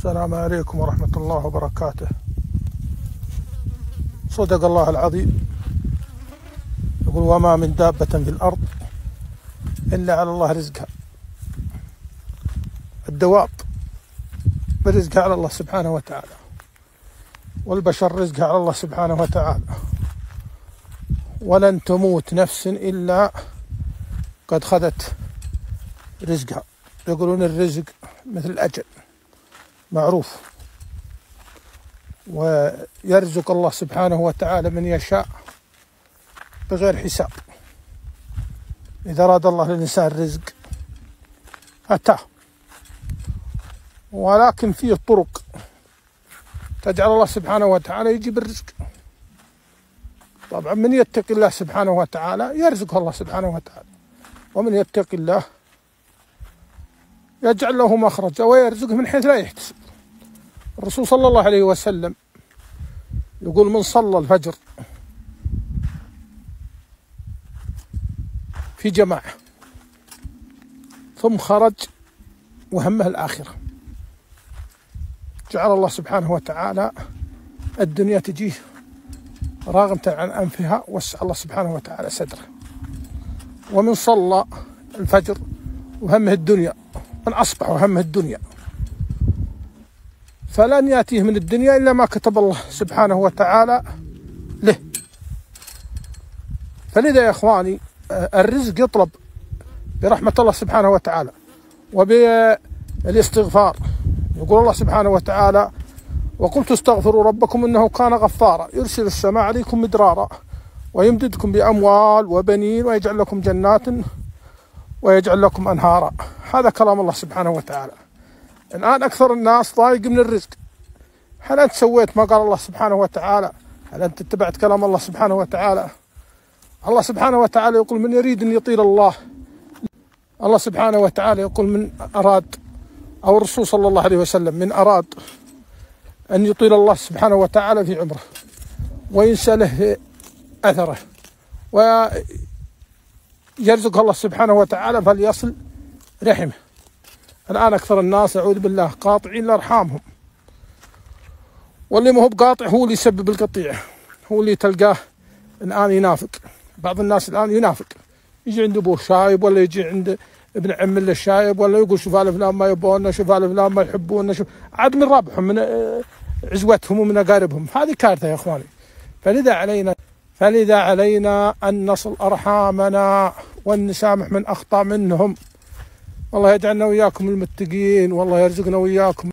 السلام عليكم ورحمة الله وبركاته. صدق الله العظيم، يقول: وما من دابة في الأرض إلا على الله رزقها. الدواب برزقها على الله سبحانه وتعالى، والبشر رزقها على الله سبحانه وتعالى. ولن تموت نفس إلا قد خذت رزقها. يقولون الرزق مثل الأجل، معروف، ويرزق الله سبحانه وتعالى من يشاء بغير حساب. إذا أراد الله للإنسان رزق أتاه، ولكن فيه طرق تجعل الله سبحانه وتعالى يجيب الرزق. طبعا من يتقي الله سبحانه وتعالى يرزقه الله سبحانه وتعالى، ومن يتقي الله يجعل له مخرجا ويرزقه من حيث لا يحتسب. الرسول صلى الله عليه وسلم يقول: من صلى الفجر في جماعة ثم خرج وهمه الآخرة، جعل الله سبحانه وتعالى الدنيا تجيه راغمة عن أنفها، وسع الله سبحانه وتعالى صدره. ومن صلى الفجر وهمه الدنيا، من أصبح وهمه الدنيا، فلن يأتيه من الدنيا إلا ما كتب الله سبحانه وتعالى له. فلذا يا إخواني، الرزق يطلب برحمة الله سبحانه وتعالى وبالاستغفار. يقول الله سبحانه وتعالى: وقلت استغفروا ربكم إنه كان غفارا يرسل السماء عليكم مدرارا ويمددكم بأموال وبنين ويجعل لكم جنات ويجعل لكم أنهارا. هذا كلام الله سبحانه وتعالى. الآن أكثر الناس ضايق من الرزق. هل أنت سويت ما قال الله سبحانه وتعالى؟ هل أنت اتبعت كلام الله سبحانه وتعالى؟ الله سبحانه وتعالى يقول: من يريد أن يطيل الله. الله سبحانه وتعالى يقول: من أراد، أو الرسول صلى الله عليه وسلم: من أراد أن يطيل الله سبحانه وتعالى في عمره وينسى له أثره ويرزق الله سبحانه وتعالى فليصل رحمه. الآن أكثر الناس أعوذ بالله قاطعين لأرحامهم، واللي ما هو بقاطع هو اللي يسبب القطيع، هو اللي تلقاه الآن ينافق. بعض الناس الآن ينافق، يجي عند أبوه شايب، ولا يجي عند ابن عم له شايب، ولا يقول: شوف هذا فلان ما يبغونا، شوف هذا فلان ما يحبونا، شوف عاد من رابحهم من عزوتهم ومن أقاربهم. هذه كارثة يا إخواني. فلذا علينا أن نصل أرحامنا وأن نسامح من أخطأ منهم. والله يجعلنا وإياكم المتقين، والله يرزقنا وإياكم